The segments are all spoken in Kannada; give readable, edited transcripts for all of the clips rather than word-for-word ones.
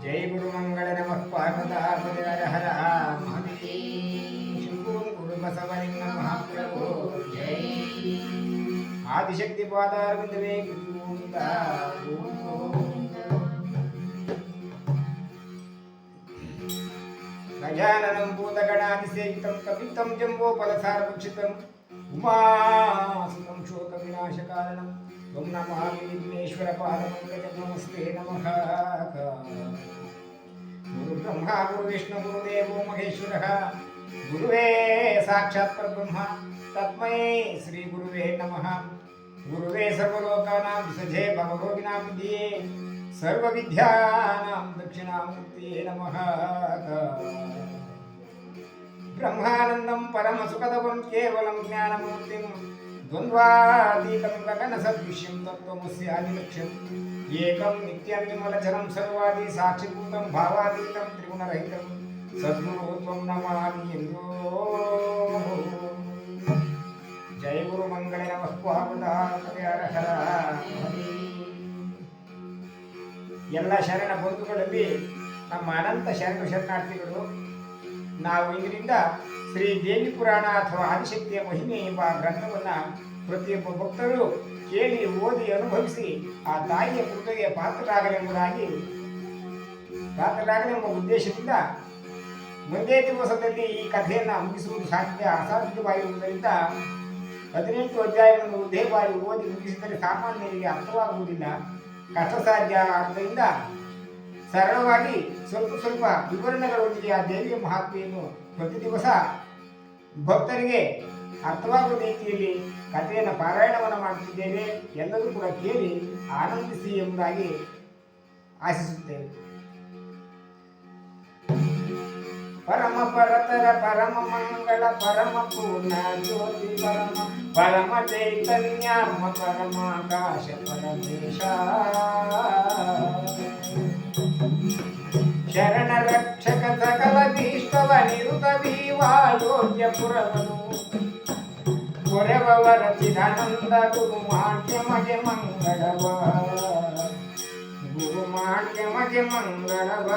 जय गुरुमंगल नमः पार्वती हर हर शंभु गुरु बसवलिंग महाप्रभु जय आदिशक्ति पादारविंदवे गोविंदा गजाननं भूतगणादिसेवितं कपितं जम्बोफलसारभक्षितम् उमासुतं शोकविनाशकारणं त्वं नमामि विघ्नेश्वरपादपङ्कजं नमस्ते नमः। गुरुब्रह्मा गुरुविष्णु गुरुदेवो महेश्वरः गुरुवे साक्षात् परब्रह्म तस्मै श्रीगुरुवे नमः। गुरुवे सर्वलोकानां विसजे भवरोगिणां विद्ये सर्वविद्यानां दक्षिणामूर्तये नमः। ब्रह्मानन्दं परमसुखदं केवलं ज्ञानमूर्तिं द्वन्द्वातीतं गगनसदृश्यं तत्त्वमस्यादिलक्ष्यम् एकं नित्यं विमलचरं सर्वादि साक्षिभूतं भावातीतं त्रिगुणरहितं सद्गुरु त्वं नमामि ಎಂದೋ जय गुरुमंगल नमः पार्वती हर हर। ಎಲ್ಲ ಶರಣ ಬಂಧುಗಳಲ್ಲಿ ನಮ್ಮ ಅನಂತ ಶರಣ ಶರಣಾರ್ಥಿಗಳು, ನಾವು ಇದರಿಂದ ಶ್ರೀ ದೇವಿ ಪುರಾಣ ಅಥವಾ ಆದಿಶಕ್ತಿಯ ಮಹಿಮೆ ಎಂಬ ಗ್ರಂಥವನ್ನು ಪ್ರತಿಯೊಬ್ಬ ಭಕ್ತರು ಕೇಳಿ ಓದಿ ಅನುಭವಿಸಿ ಆ ತಾಯಿಯ ಕೃಪೆಗೆ ಪಾತ್ರರಾಗಲೆಂಬ ಉದ್ದೇಶದಿಂದ ಒಂದೇ ದಿವಸದಲ್ಲಿ ಈ ಕಥೆಯನ್ನು ಮುಗಿಸುವುದು ಅಸಾಧ್ಯವಾಗಿರುವುದರಿಂದ 18 ಅಧ್ಯಾಯಗಳನ್ನು ಒಂದೇ ಬಾರಿ ಓದಿ ಮುಗಿಸಿದರೆ ಸಾಮಾನ್ಯರಿಗೆ ಅರ್ಥವಾಗುವುದಿಲ್ಲ, ಕಷ್ಟ ಸಾಧ್ಯ. ಆದ್ದರಿಂದ ಸರಳವಾಗಿ ಸ್ವಲ್ಪ ವಿವರಣೆಗಳೊಂದಿಗೆ ಆ ದೇವಿಯ ಮಹಾತ್ಮೆಯನ್ನು ಪ್ರತಿ ದಿವಸ ಭಕ್ತರಿಗೆ ಅರ್ಥವಾಗುವ ರೀತಿಯಲ್ಲಿ ಕಥೆಯನ್ನು ಪಾರಾಯಣವನ್ನು ಮಾಡುತ್ತಿದ್ದೇವೆ. ಎಲ್ಲರೂ ಕೂಡ ಕೇಳಿ ಆನಂದಿಸಿ ಎಂಬುದಾಗಿ ಆಶಿಸುತ್ತೇವೆ. ಪರಮ ಪರತರ ಪರಮ ಮಂಗಳ ಪರಮ ಪೂರ್ಣ ಜ್ಯೋತಿ ಪರಮ ಚೈತನ್ಯ ಪರಮಾಕಾಶ ಪರಮೇಶ ಶರಣ ರಕ್ಷಕ ಸಕಲ ಭೀಷ್ಟವ ನಿರುತ ಭೀವಾಯೋಗ್ಯ ಪುರವನು ಕೊರೆವರ ಚಿದಾನಂದ ಗುರು ಮಾಟ್ಯ ಮಗೆ ಮಂಗಳವ ಗುರು ಮಾಟ್ಯ ಮಗೆ ಮಂಗಳವ.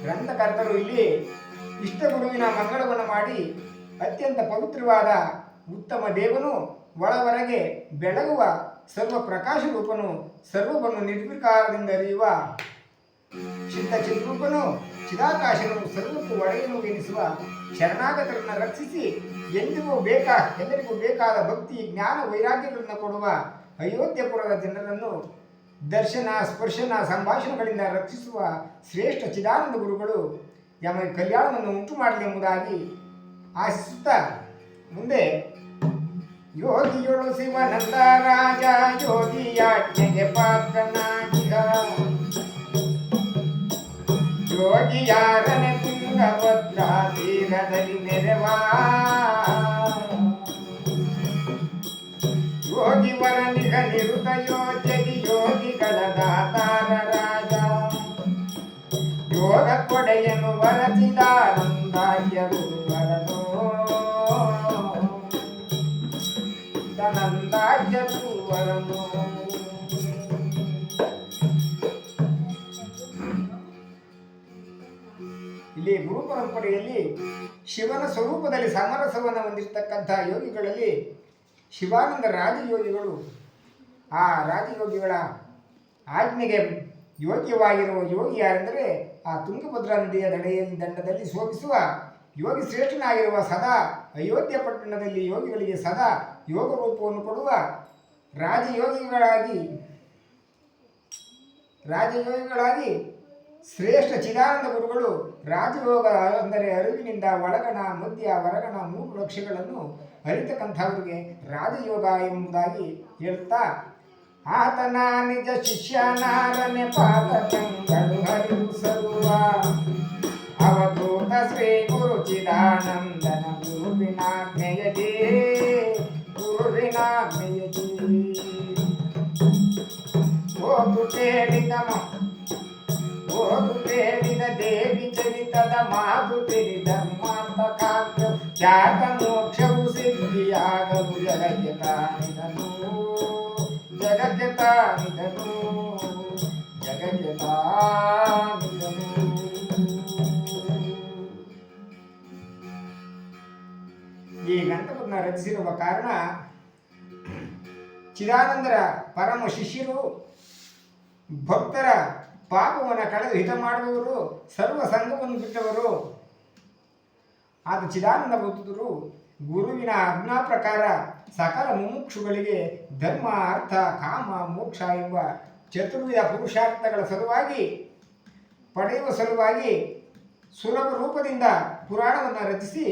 ಗ್ರಂಥಕರ್ತರು ಇಲ್ಲಿ ಇಷ್ಟ ಗುರುವಿನ ಮಂಗಳವನ್ನು ಮಾಡಿ ಅತ್ಯಂತ ಪವಿತ್ರವಾದ ಉತ್ತಮ ದೇವನು ಒಳವರೆಗೆ ಬೆಳಗುವ ಸರ್ವ ಪ್ರಕಾಶ ರೂಪನು ಸರ್ವವನ್ನು ನಿರ್ವಿಕಾರದಿಂದ ಅರಿಯುವ ಚಿತ್ತ ಚಿದ್ರೂಪನು ಚಿದಾಕಾಶನು ಸರ್ವಕ್ಕೂ ಒಡೆಯನು ಎನಿಸುವ ಶರಣಾಗತರನ್ನು ರಕ್ಷಿಸಿ ಎಲ್ಲರಿಗೂ ಬೇಕಾದ ಭಕ್ತಿ ಜ್ಞಾನ ವೈರಾಗ್ಯಗಳನ್ನು ಕೊಡುವ ಅಯೋಧ್ಯಪುರದ ಜನರನ್ನು ದರ್ಶನ ಸ್ಪರ್ಶನ ಸಂಭಾಷಣೆಗಳಿಂದ ರಕ್ಷಿಸುವ ಶ್ರೇಷ್ಠ ಚಿದಾನಂದ ಗುರುಗಳು ನಮಗೆ ಕಲ್ಯಾಣವನ್ನು ಉಂಟು ಮಾಡಲಿ ಎಂಬುದಾಗಿ ಆಶಿಸುತ್ತಾ ಮುಂದೆ ಯೋಗಿಯೊಳು ಶಿವನಂದ ರಾಜ ಯೋಗಿಯಾಜ್ಞೆಗೆ ಪಾತ್ರನಾಗಿಗ ಯೋಗಿಯಾರನೆ ತುಂಗಭದ್ರಾ ತೀರದಲ್ಲಿ ನೆರವಾ ಯೋಗಿ ವರ ನಿಗ ನಿರುತ ಯೋಜಗಿ ಯೋಗಿಗಳ ದಾತಾರ ರಾಜ ಯೋಗ ಕೊಡೆಯನು ವರಚಿದಾನಂದಾಗ್ಯರು ವರನು ದಾನಂದಾಗ್ಯರು ವರನು. ಇಲ್ಲಿ ಗುರು ಪರಂಪರೆಯಲ್ಲಿ ಶಿವನ ಸ್ವರೂಪದಲ್ಲಿ ಸಮರಸವನ್ನು ಹೊಂದಿರತಕ್ಕಂಥ ಯೋಗಿಗಳಲ್ಲಿ ಶಿವಾನಂದ ರಾಜಯೋಗಿಗಳು, ಆ ರಾಜಯೋಗಿಗಳ ಆಜ್ಞೆಗೆ ಯೋಗ್ಯವಾಗಿರುವ ಯೋಗಿ ಯಾರೆಂದರೆ ಆ ತುಂಗಭದ್ರಾ ನದಿಯ ದಂಡದಲ್ಲಿ ಶೋಭಿಸುವ ಯೋಗಿ ಶ್ರೇಷ್ಠನಾಗಿರುವ ಸದಾ ಅಯೋಧ್ಯ ಪಟ್ಟಣದಲ್ಲಿ ಯೋಗಿಗಳಿಗೆ ಸದಾ ಯೋಗ ರೂಪವನ್ನು ಕೊಡುವ ರಾಜಯೋಗಿಗಳಾಗಿ ಶ್ರೇಷ್ಠ ಚಿದಾನಂದ ಗುರುಗಳು ರಾಜಯೋಗ ಅಂದರೆ ಅರಿವಿನಿಂದ ಒಳಗಣ ಮಧ್ಯ ಹೊರಗಣ 3 ಲಕ್ಷ್ಯಗಳನ್ನು ಅರಿತಕ್ಕಂಥವರಿಗೆ ರಾಜಯೋಗ ಎಂಬುದಾಗಿ ಹೇಳುತ್ತಾ ಆತನ ನಿಜ ಶಿಷ್ಯನಾರನೆ ಪಾದಕಂಗಳು ಹರಿಸರುವ ಅವಧೂತ ಶ್ರೀ ಗುರು ಚಿದಾನಂದನ ಗುರುವಿನಾಜ್ಞೆಯದೇ ಓದು ಹೇಳಿದ ದೇವಿ ಚರಿತದ ಮಾತು ತಿಳಿದ ಮಾತಕಾಂತ ಖ್ಯಾತ ಮೋಕ್ಷವು ಸಿದ್ಧಿಯಾಗಲು ಜಗಕ್ಕೆ ಕಾಣಿದನು. ತಾನಿದನು ಜಗಕ್ಕೆ ತಾನಿದನು. ಈ ಗ್ರಂಥವನ್ನು ರಚಿಸಿರುವ ಕಾರಣ ಚಿದಾನಂದರ ಪರಮ ಶಿಷ್ಯರು, ಭಕ್ತರ ಪಾಪವನ್ನು ಕಳೆದು ಹಿತ ಮಾಡುವವರು, ಸರ್ವ ಸಂಘವನ್ನು ಬಿಟ್ಟವರು ಆದ ಚಿದಾನಂದ ಬುದ್ಧರು ಗುರುವಿನ ಆಜ್ಞಾ ಪ್ರಕಾರ ಸಕಲ ಮುಮುಕ್ಷುಗಳಿಗೆ ಧರ್ಮ, ಅರ್ಥ, ಕಾಮ, ಮೋಕ್ಷ ಎಂಬ ಚತುರ್ವಿಧ ಪುರುಷಾರ್ಥಗಳ ಸಲುವಾಗಿ ಪಡೆಯುವ ಸಲುವಾಗಿ ಸುಲಭ ರೂಪದಿಂದ ಪುರಾಣವನ್ನು ರಚಿಸಿ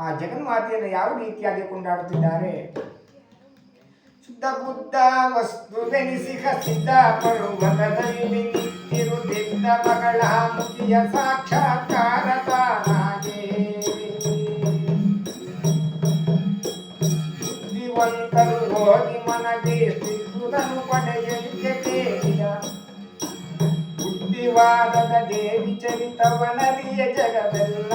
ಆ ಜಗನ್ಮಾತೆಯನ್ನು ಯಾವ ರೀತಿಯಾಗಿ ಕೊಂಡಾಡುತ್ತಿದ್ದಾರೆ. ಶುದ್ಧ ಬುದ್ಧ ವಸ್ತುವೆನಿಸಿಹ ಸಿದ್ಧ ಪರ್ವತದಲ್ಲಿ ನಿಂತಿರುತ್ತಿದ್ದ ಮಗಳ ಮುಖಿಯ ಸಾಕ್ಷಾತ್ಕಾರ ತಾನಾಗೆ ಬುದ್ಧಿವಂತರು ಹೋಗಿ ಮನಗೆ ಸಿದ್ಧುದನು ಪಡೆಯಲಿಕ್ಕೆ ಬೇಡಿದ ಬುದ್ಧಿವಾದದ ದೇವಿ ಚರಿತವನರಿಯ ಜಗವೆಲ್ಲ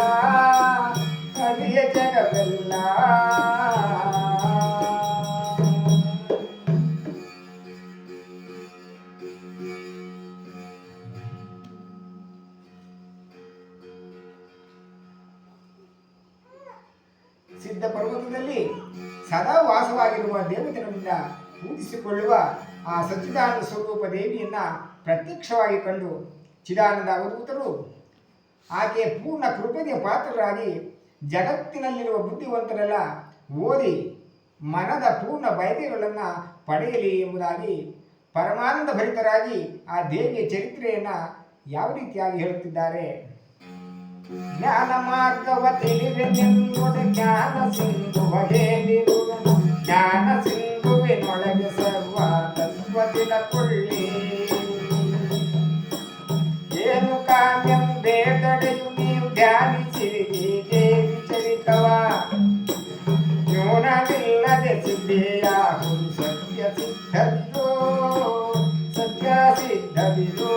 ಅರಿಯ ಜಗವೆಲ್ಲ. ಸಿದ್ಧ ಪರ್ವತದಲ್ಲಿ ಸದಾ ವಾಸವಾಗಿರುವ ದೇವತೆಗಳಿಂದ ಪೂಜಿಸಿಕೊಳ್ಳುವ ಆ ಸಚ್ಚಿದಾನಂದ ಸ್ವರೂಪ ದೇವಿಯನ್ನ ಪ್ರತ್ಯಕ್ಷವಾಗಿ ಕಂಡು ಚಿದಾನಂದ ಅವಧೂತರು ಆಕೆಯ ಪೂರ್ಣ ಕೃಪೆಗೆ ಪಾತ್ರರಾಗಿ ಜಗತ್ತಿನಲ್ಲಿರುವ ಬುದ್ಧಿವಂತರೆಲ್ಲ ಓದಿ ಮನದ ಪೂರ್ಣ ಬಯಕೆಗಳನ್ನು ಪಡೆಯಲಿ ಎಂಬುದಾಗಿ ಪರಮಾನಂದ ಭರಿತರಾಗಿ ಆ ದೇವಿಯ ಚರಿತ್ರೆಯನ್ನು ಯಾವ ರೀತಿಯಾಗಿ ಹೇಳುತ್ತಿದ್ದಾರೆ. ಜ್ಞಾನ ಮಾರ್ಗವ ತಿಳಿವೆನೆಂಬುದು ಜ್ಞಾನ ಸಿಂಧುವ ಹೇಳಿರುವನು, ಜ್ಞಾನ ಸಿಂಧುವಿನೊಳಗೆ ಸರ್ವ ತತ್ವ ತಿಳಕೊಳ್ಳಿ. ಏನು ಕಾವ್ಯಂ ಬೇಡಡೆಯು ನೀವು ಧ್ಯಾನಿಸಿರಿ ದೇವಿ ಚರಿತವ, ನ್ಯೂನವಿಲ್ಲದೆ ಸಿದ್ಧಿಯಾಗುವುದು ಸತ್ಯ ಸಿದ್ಧವಿದೋ, ಸತ್ಯ ಸಿದ್ಧವಿದೋ.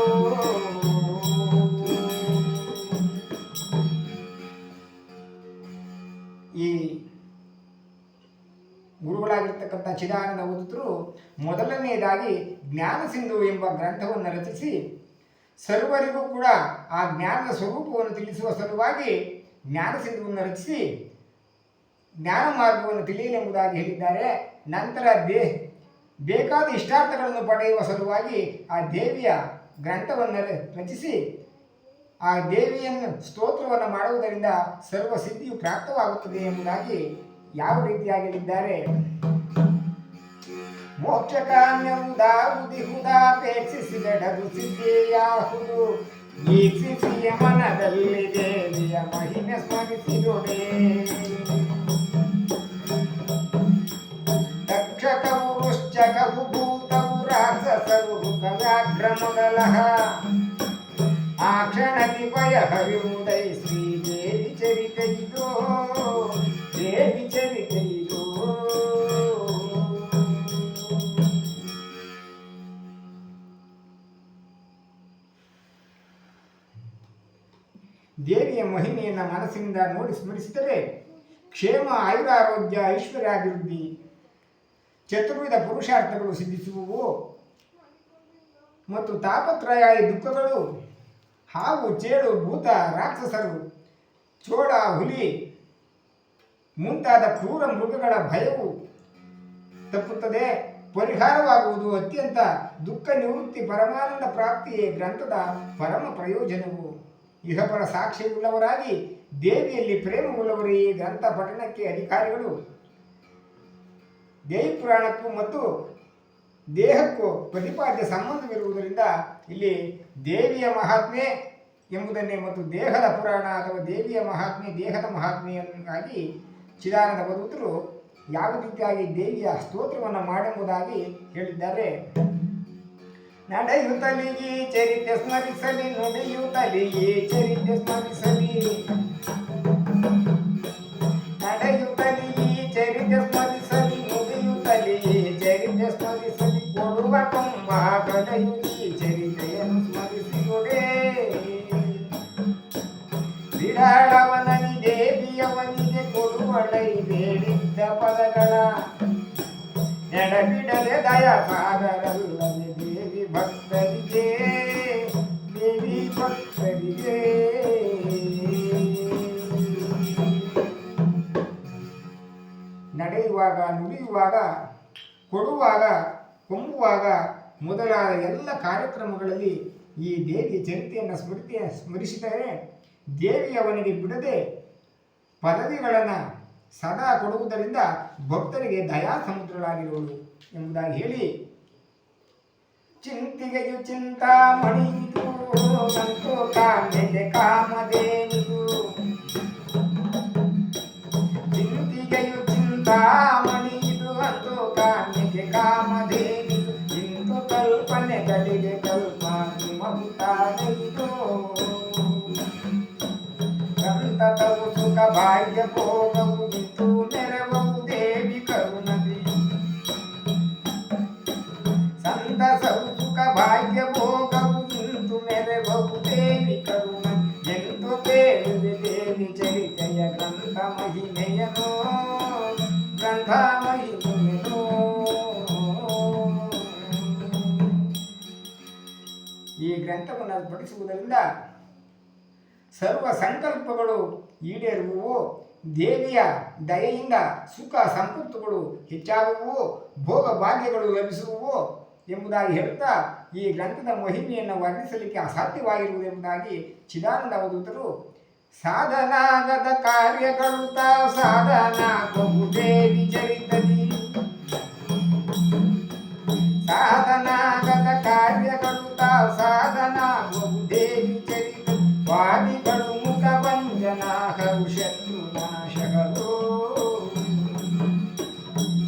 ಈ ಗುರುಗಳಾಗಿರ್ತಕ್ಕಂಥ ಚಿದಾನಂದ ಅವಧೂತರು ಮೊದಲನೆಯದಾಗಿ ಜ್ಞಾನ ಸಿಂಧು ಎಂಬ ಗ್ರಂಥವನ್ನು ರಚಿಸಿ ಸರ್ವರಿಗೂ ಕೂಡ ಆ ಜ್ಞಾನದ ಸ್ವರೂಪವನ್ನು ತಿಳಿಸುವ ಸಲುವಾಗಿ ಜ್ಞಾನ ಸಿಂಧುವನ್ನು ರಚಿಸಿ ಜ್ಞಾನ ಮಾರ್ಗವನ್ನು ತಿಳಿಯಲೆಂಬುದಾಗಿ ಹೇಳಿದ್ದಾರೆ. ನಂತರ ಬೇಕಾದ ಇಷ್ಟಾರ್ಥಗಳನ್ನು ಪಡೆಯುವ ಸಲುವಾಗಿ ಆ ದೇವಿಯ ಗ್ರಂಥವನ್ನು ರಚಿಸಿ ಆ ದೇವಿಯನ್ನು ಸ್ತೋತ್ರವನ್ನು ಮಾಡುವುದರಿಂದ ಸರ್ವ ಸಿದ್ಧಿಯು ಪ್ರಾಪ್ತವಾಗುತ್ತದೆ ಎಂಬುದಾಗಿ ಯಾವ ರೀತಿಯಾಗಿ ಹೇಳಿದ್ದಾರೆ. ಮೋಕ್ಷಕಾಮ್ಯವುದಾವುದಿಹುದಾಪೇಕ್ಷಿಸಿದೆಡದು ಸಿದ್ಧಿಯಾಹುದು, ಈಕ್ಷಿಸಿಯ ಮನದಲ್ಲಿ ದೇವಿಯ ಮಹಿಮೆ ಸ್ಮರಿಸಿದೊಡೆ. ತಕ್ಷಕವು ವೃಶ್ಚಕವು ಭೂತವು ರಾಕ್ಷಸರು ವ್ಯಾಘ್ರ ಮೊದಲಹ ಆ ಕ್ಷಣದಿ ಭಯ ಹರಿವುದೈ ಶ್ರೀ ದೇವಿ ಚರಿತೆಯಿದೋ, ದೇವಿ ಚರಿತೆಯಿದೋ. ದೇವಿಯ ಮಹಿಮೆಯನ್ನು ಮನಸ್ಸಿನಿಂದ ನೋಡಿ ಸ್ಮರಿಸಿದರೆ ಕ್ಷೇಮ, ಆಯುರಾರೋಗ್ಯ, ಐಶ್ವರ್ಯಾಭಿವೃದ್ಧಿ, ಚತುರ್ವಿಧ ಪುರುಷಾರ್ಥಗಳು ಸಿದ್ಧಿಸುವುವು ಮತ್ತು ತಾಪತ್ರಯಾದಿ ದುಃಖಗಳು, ಹಾವು, ಚೇಳು, ಭೂತ, ರಾಕ್ಷಸರು, ಚೋಳ, ಹುಲಿ ಮುಂತಾದ ಕ್ರೂರ ಮೃಗಗಳ ಭಯವು ತಪ್ಪುತ್ತದೆ, ಪರಿಹಾರವಾಗುವುದು. ಅತ್ಯಂತ ದುಃಖ ನಿವೃತ್ತಿ, ಪರಮಾನಂದ ಪ್ರಾಪ್ತಿಯೇ ಗ್ರಂಥದ ಪರಮ ಪ್ರಯೋಜನವು. ಇಹಪರ ಸಾಕ್ಷ್ಯವುಳ್ಳವರಾಗಿ ದೇವಿಯಲ್ಲಿ ಪ್ರೇಮವುಳ್ಳವರೇ ಈ ಗ್ರಂಥ ಪಠಣಕ್ಕೆ ಅಧಿಕಾರಿಗಳು. ದೇವಿ ಪುರಾಣಕ್ಕೂ ಮತ್ತು ದೇಹಕ್ಕೂ ಪ್ರತಿಪಾದ್ಯ ಸಂಬಂಧವಿರುವುದರಿಂದ ಇಲ್ಲಿ ದೇವಿಯ ಮಹಾತ್ಮೆ ಎಂಬುದನ್ನೇ ಮತ್ತು ದೇಹದ ಪುರಾಣ ಅಥವಾ ದೇವಿಯ ಮಹಾತ್ಮೆ, ದೇಹದ ಮಹಾತ್ಮೆಯನ್ನಾಗಿ ಚಿದಾನಂದ ಅವಧೂತರು ಯಾವ ರೀತಿಯಾಗಿ ದೇವಿಯ ಸ್ತೋತ್ರವನ್ನು ಮಾಡೆಂಬುದಾಗಿ ಹೇಳಿದ್ದಾರೆ. ನಡೆಯುತ್ತಲಿ ಈ ಚರಿತ್ರೆ ಸ್ಮರಿಸಲಿ, ನುಡಿಯುತ್ತಲಿ ಈ ಚರಿತ್ರೆ ಸ್ಮರಿಸಲಿ, ನಡೆಯುತ್ತಲಿ ಈ ಚರಿತ್ರೆ ಸ್ಮರಿಸಲಿ, ನುಡಿಯುತ್ತಲಿ ಈ ಚರಿತ್ರೆ ಸ್ಮರಿಸಲಿ, ಕೊಡುವ ತುಂಬ ಕಲೆಯು ಈ ಚರಿತ್ರೆಯನ್ನು ಸ್ಮರಿಸಿಕೊಡೆ. ಬಿಡಾಳವನನಿ ದೇವಿಯ ದೇವಿಯವನಿಗೆ ಕೊಡುವಳೈ ಬೇಡಿದ್ದ ಪದಗಳ ಎಡಬಿಡದೆ ದಯ ಸಾಗರಲ್ಲದೆ ದೇವಿ ಭಕ್ತರಿಗೆ ನಡೆಯುವಾಗ, ನುಡಿಯುವಾಗ, ಕೊಡುವಾಗ, ಕೊಂಬುವಾಗ ಮೊದಲಾದ ಎಲ್ಲ ಕಾರ್ಯಕ್ರಮಗಳಲ್ಲಿ ಈ ದೇವಿಯ ಚರಿತೆಯನ್ನು ಸ್ಮರಿಸಿದರೆ ದೇವಿಯವನಿಗೆ ಬಿಡದೆ ಪದವಿಗಳನ್ನು ಸದಾ ಕೊಡುವುದರಿಂದ ಭಕ್ತರಿಗೆ ದಯಾ ಸಮುದ್ರಗಳಾಗಿರುವುದು ಎಂಬುದಾಗಿ ಹೇಳಿ, ಚಿಂತಿಗೆಯು ಚಿಂತಾಮಣಿದು ಸಂತೋಷಾನ್ಯತೆ ಕಾಮಧೇನಿದು, ಚಿಂತಿಗೆಯು ಚಿಂತಾಮಣಿದು ಸಂತೋಷಾನ್ಯತೆ ಕಾಮಧೇನಿದು, ಇಂತು ಕಲ್ಪನೆಗಳಿಗೆ ಕಲ್ಪಾಗಿ ಮಗುತಾಗಿದು, ಸಂತತವು ಸುಖ ಭಾಗ್ಯ ಭೋಗವು ನಿಂತು ನೆರವವು ದೇವಿ ಕರುಣದಿ, ಸಂತಸವು ಸುಖ ಭಾಗ್ಯ ಭೋಗವು ನಿಂತು ಮೆರವವು ದೇವಿ ಕರುಣ, ಎಂದು ಬೇಡುವೆ ದೇವಿ ಚರಿತೆಯ ಗ್ರಂಥ ಮಹಿಮೆಯನೋ, ಗ್ರಂಥ ಮಹಿಮೆಯನೋ. ಈ ಗ್ರಂಥವನ್ನು ಪಠಿಸುವುದರಿಂದ ಸರ್ವ ಸಂಕಲ್ಪಗಳು ಈಡೇರುವುವು, ದೇವಿಯ ದಯೆಯಿಂದ ಸುಖ ಸಂಪತ್ತುಗಳು ಹೆಚ್ಚಾಗುವು, ಭೋಗ ಭಾಗ್ಯಗಳು ಲಭಿಸುವು ಎಂಬುದಾಗಿ ಹೇಳುತ್ತಾ ಈ ಗ್ರಂಥದ ಮಹಿಮೆಯನ್ನು ವರ್ಣಿಸಲಿಕ್ಕೆ ಅಸಾಧ್ಯವಾಗಿರುವುದೆಂಬುದಾಗಿ ಚಿದಾನಂದ ಅವಧೂತರು ಸಾಧನಾಗದ ಕಾರ್ಯಗಳು ತಾ ಸಾಧನ ಬಹುದೇವಿ ಚರಿತದಿ, ಸಾಧನಾಗದ ಕಾರ್ಯಗಳು ತಾ ಸಾಧನ ಬಹುದೇವಿ ಚರಿತ, ವಾದಿಗಳು ಮುಖ ವಂಜನಾಹರು ಶತ್ರುನಾಶಕರು,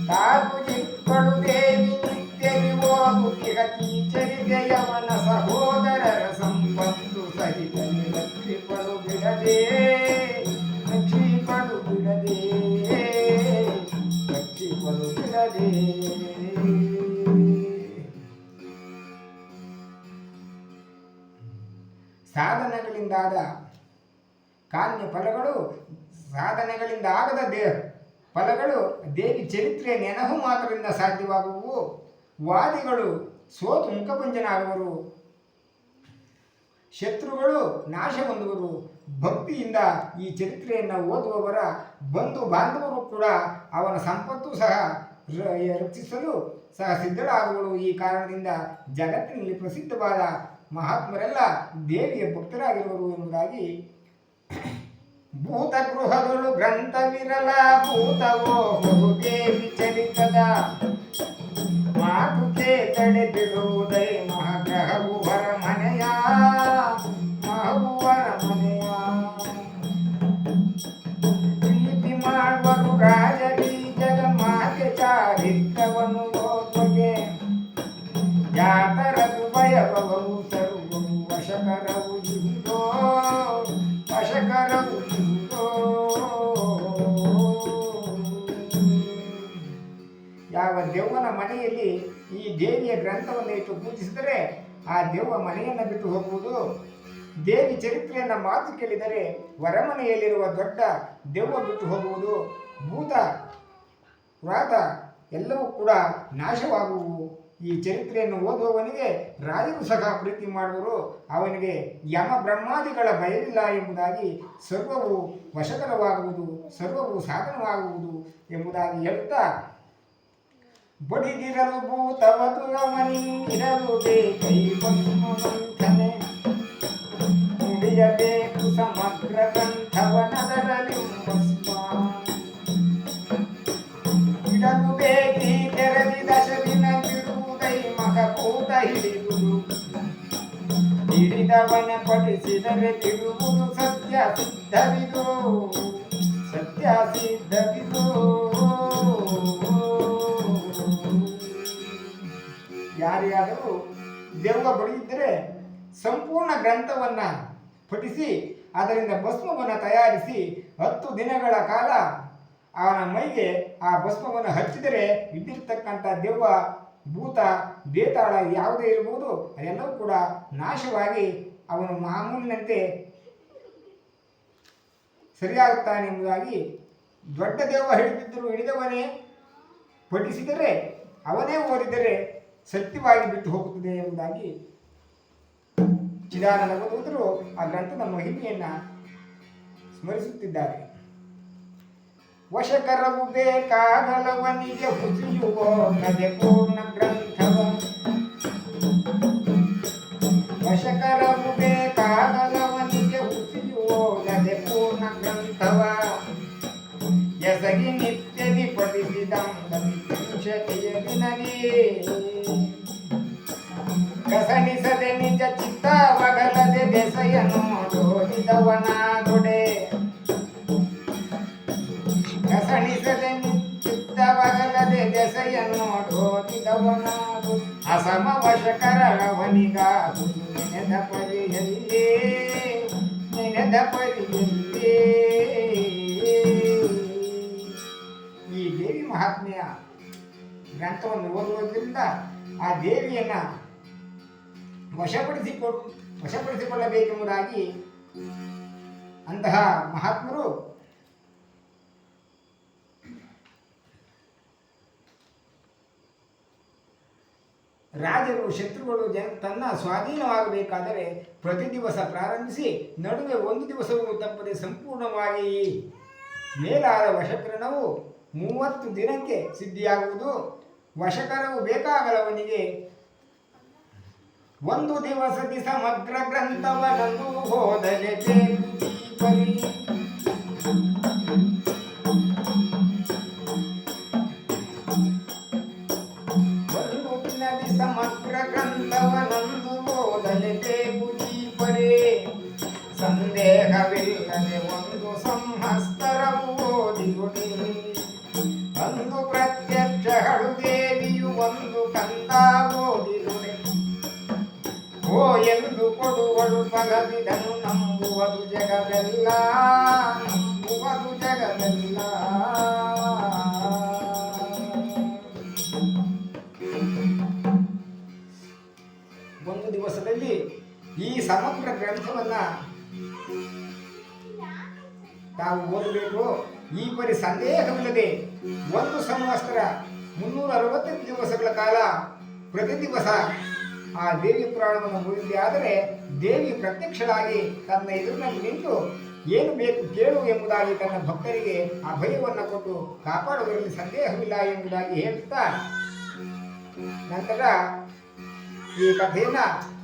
ತಾವು ಚಿಕ್ಕಳು ದೇವಿ ನಿತ್ಯರಿವೋಗುತಿಗತಿ ಚರಿತೆಯವನ ಸಹೋದರರ ಸಂಪತ್ತು ಸಹಿತ ಲಕ್ಷ್ಮೀಪಡು ಬಿಡದೆ, ಲಕ್ಷ್ಮೀಪಡು ಬಿಡದೆ, ಲಕ್ಷ್ಮೀಪಡು ಬಿಡದೆ. ಸಾಧನೆಗಳಿಂದಾದ ಕಾನ್ಯ ಫಲಗಳು, ಸಾಧನೆಗಳಿಂದ ಆಗದ ಫಲಗಳು ದೇವಿ ಚರಿತ್ರೆಯ ನೆನಹು ಮಾತ್ರದಿಂದ ಸಾಧ್ಯವಾಗುವು, ವಾದಿಗಳು ಸೋತು ಮುಖಪಂಜನಾಗುವರು, ಶತ್ರುಗಳು ನಾಶ ಹೊಂದುವರು, ಭಕ್ತಿಯಿಂದ ಈ ಚರಿತ್ರೆಯನ್ನು ಓದುವವರ ಬಂಧು ಬಾಂಧವರು ಕೂಡ ಅವನ ಸಂಪತ್ತು ಸಹ ರಕ್ಷಿಸಲು ಸಹ ಸಿದ್ಧರಾಗುವರು. ಈ ಕಾರಣದಿಂದ ಜಗತ್ತಿನಲ್ಲಿ ಪ್ರಸಿದ್ಧವಾದ ಮಹಾತ್ಮರೆಲ್ಲ ದೇವಿಯ ಭಕ್ತರಾಗಿರುವರು ಎಂಬುದಾಗಿ, ಭೂತಗೃಹಗಳು ಗ್ರಂಥವಿರಲ ಭೂತವೋ ಬಹುದೇವಿ ಚರಿತದ, ಮಾತುಕೆ ತಡೆದಿರುವುದೈ ಮಹಾಗ್ರಹವು ಹೊರ ಮನೆಯ, ಮಹಬೂವರ ಮನೆಯ, ಪ್ರೀತಿ ಮಾಡುವರು ರಾಜರಿ ಜಗಮಾತೆ ಚಾರಿತ್ರವನ್ನು ಓದುವೆ, ಯಾತರದು ಭಯವವು ತರುವುದು ವಶಕರವು ಇರುವುದೋ, ವಶಕರವು ಇರುವುದೋ. ಯಾವ ದೆವ್ವನ ಮನೆಯಲ್ಲಿ ಈ ದೇವಿಯ ಗ್ರಂಥವನ್ನು ಇಟ್ಟು ಪೂಜಿಸಿದರೆ ಆ ದೆವ್ವ ಮನೆಯನ್ನು ಬಿಟ್ಟು ಹೋಗುವುದು, ದೇವಿ ಚರಿತ್ರೆಯನ್ನು ಮಾತು ಕೇಳಿದರೆ ಹೊರಮನೆಯಲ್ಲಿರುವ ದೊಡ್ಡ ದೆವ್ವ ಬಿಟ್ಟು ಹೋಗುವುದು, ಭೂತ ವ್ರಾತ ಎಲ್ಲವೂ ಕೂಡ ನಾಶವಾಗುವು. ಈ ಚರಿತ್ರೆಯನ್ನು ಓದುವವನಿಗೆ ರಾಜರು ಸಹ ಪ್ರೀತಿ ಮಾಡುವರು, ಅವನಿಗೆ ಯಮ ಬ್ರಹ್ಮಾದಿಗಳ ಭಯವಿಲ್ಲ ಎಂಬುದಾಗಿ ಸರ್ವವು ವಶಕರವಾಗುವುದು, ಸರ್ವವು ಸಾಧನವಾಗುವುದು ಎಂಬುದಾಗಿ ಹೇಳುತ್ತಾ, ಬಡಿದಿರಲು ಭೂತವದುರವನಿರಲು ಬೇಕೈ ಮಂಥನೆ, ನುಡಿಯಬೇಕು ಸಮಗ್ರ ಗ್ರಂಥವನದರಲ್ಲಿ ಇಡಲು ಬೇಕಿ ತೆರದಿ ದಶದಿನ ಬಿಡುವುದೈ ಮಖಕೂಟ ಹಿಡಿದುದು, ಹಿಡಿದವನ ಪಠಿಸಿದರೆ ತಿರುವುದು ಸತ್ಯ ಸಿದ್ಧವಿದು, ಸತ್ಯ ಸಿದ್ಧವಿದು. ಯಾರಿಗಾದರೂ ದೆವ್ವ ಬಡಿಯಿದ್ದರೆ ಸಂಪೂರ್ಣ ಗ್ರಂಥವನ್ನು ಪಠಿಸಿ ಅದರಿಂದ ಭಸ್ಮವನ್ನು ತಯಾರಿಸಿ 10 ದಿನಗಳ ಕಾಲ ಅವನ ಮೈಗೆ ಆ ಭಸ್ಮವನ್ನು ಹಚ್ಚಿದರೆ ಇದ್ದಿರ್ತಕ್ಕಂಥ ದೆವ್ವ ಭೂತ ಬೇತಾಳ ಯಾವುದೇ ಇರಬಹುದು ಅದೆಲ್ಲವೂ ಕೂಡ ನಾಶವಾಗಿ ಅವನು ಮಾಮೂಲಿನಂತೆ ಸರಿಯಾಗುತ್ತಾನೆಂಬುದಾಗಿ ದೊಡ್ಡ ದೇವ ಹಿಡಿದಿದ್ದರೂ ಹಿಡಿದವನೇ ಪಠಿಸಿದರೆ ಅವನೇ ಓದಿದರೆ ಸತ್ಯವಾಗಿ ಬಿಟ್ಟು ಹೋಗುತ್ತದೆ ಎಂಬುದಾಗಿ ಚಿದಾನಂದ ಭಗವತರು ಆ ಗ್ರಂಥದ ಮಹಿಮೆಯನ್ನ ಸ್ಮರಿಸುತ್ತಿದ್ದಾರೆ. ವಶಕರವು ಬೇಕಾಗಲವನಿಗೆ ಹುಸಿಯುವ ನದೆ ಪೂರ್ಣ ಗ್ರಂಥವ, ವಶಕರವು ಬೇಕಾಗಲವನಿಗೆ ಹುಸಿಯುವ ನದೆ ಪೂರ್ಣ ಗ್ರಂಥವ, ಎಸಗಿ ನಿತ್ಯದಿ ಪಠಿಸಿದಂಶತಿಯದಿನನೇ ಕಸಣಿಸದೆ ನಿಜ ಚಿತ್ತವಗಲದೆ ದೆಸೆಯನ್ನು ಓದಿದವನಾದೊಡೆ, ಕಸಣಿಸದೆ ಚಿತ್ತವಗಲದೆ ದೆಸೆಯನ್ನು ಓದಿದವನಾದು ಅಸಮ ವಶಕರವನಿಗಾದು ನೆನೆದ ಪರಿಯಲ್ಲೇ ನೆನೆದ ಪರಿಯಲ್ಲೇ. ಈ ದೇವಿ ಮಹಾತ್ಮೆಯ ಗ್ರಂಥವನ್ನು ಓದುವುದರಿಂದ ಆ ದೇವಿಯನ್ನ ವಶಪಡಿಸಿಕೊಳ್ಳಬೇಕೆಂಬುದಾಗಿ ಅಂತಹ ಮಹಾತ್ಮರು ರಾಜರು ಶತ್ರುಗಳು ತನ್ನ ಸ್ವಾಧೀನವಾಗಬೇಕಾದರೆ ಪ್ರತಿ ದಿವಸ ಪ್ರಾರಂಭಿಸಿ ನಡುವೆ ಒಂದು ದಿವಸವೂ ತಪ್ಪದೆ ಸಂಪೂರ್ಣವಾಗಿ ಮೇಲಾದ ವಶಕರಣವು 30 ದಿನಕ್ಕೆ ಸಿದ್ಧಿಯಾಗುವುದು. ವಶಕರವು ಬೇಕಾಗಲವನಿಗೆ ಒಂದು ದಿವಸದಿ ಸಮಗ್ರ ಗ್ರಂಥವನನ್ನು ಓದಲೆ ಪರಿ. ಒಂದು ದಿನದಿ ಸಮಗ್ರ ಗ್ರಂಥವನನ್ನು ಓದಲೆ ಪರೇ, ಸಂದೇಹವಿಲ್ಲದೆ ಒಂದು ಸಂವತ್ಸರವು ಓದಿಗುಡಿ. ಒಂದು ಪ್ರತ್ಯಕ್ಷಗಳು ದೇವಿಯು ಒಂದು ಕಂದ ಓದಿರುವೆ, ಓ ಎಂದು ಕೊಡುವಳು ಫಲವಿದನು ನಂಬುವುದು ಜಗವೆಲ್ಲ, ನಂಬುವುದು ಜಗವೆಲ್ಲ. ಒಂದು ದಿವಸದಲ್ಲಿ ಈ ಸಮಗ್ರ ಗ್ರಂಥವನ್ನ ತಾವು ಓದಬೇಕು. ಈ ಪರಿ ಸಂದೇಹವಿಲ್ಲದೆ ಒಂದು ಸಂವತ್ಸರ 365 ದಿವಸಗಳ ಕಾಲ ಪ್ರತಿ ದಿವಸ ಆ ದೇವಿ ಪುರಾಣವನ್ನು ಓದಿದೆ. ಆದರೆ ದೇವಿ ಪ್ರತ್ಯಕ್ಷಳಾಗಿ ತನ್ನ ಎದುರಿನಲ್ಲಿ ನಿಂತು ಏನು ಬೇಕು ಕೇಳು ಎಂಬುದಾಗಿ ತನ್ನ ಭಕ್ತರಿಗೆ ಅಭಯವನ್ನು ಕೊಟ್ಟು ಕಾಪಾಡುವುದರಲ್ಲಿ ಸಂದೇಹವಿಲ್ಲ ಎಂಬುದಾಗಿ ಹೇಳುತ್ತಾ ನಂತರ ಈ ಕಥೆಯನ್ನ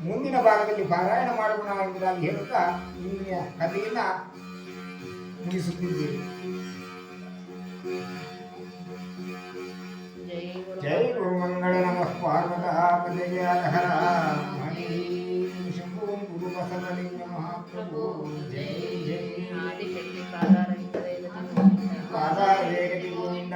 ಮುಂದಿನ ಭಾಗದಲ್ಲಿ ಪಾರಾಯಣ ಮಾಡೋಣ ಎಂಬುದಾಗಿ ಹೇಳುತ್ತಾ ಇಂದಿನ ಕಥೆಯನ್ನ ಮುಗಿಸುತ್ತಿದ್ದೇವೆ. ಜೈ ಗುರು ಮಂಗಳ ನಮಃ ಪಾರ್ವತಾಪದಯ ಹರ ಶಂಭು ಗುರು ಬಸವಲಿಂಗ ಮಹಾಪ್ರಭು. ಜೈ ಜೈ ಪಾದಾರೇಗದಿ ಗೋವಿಂದ.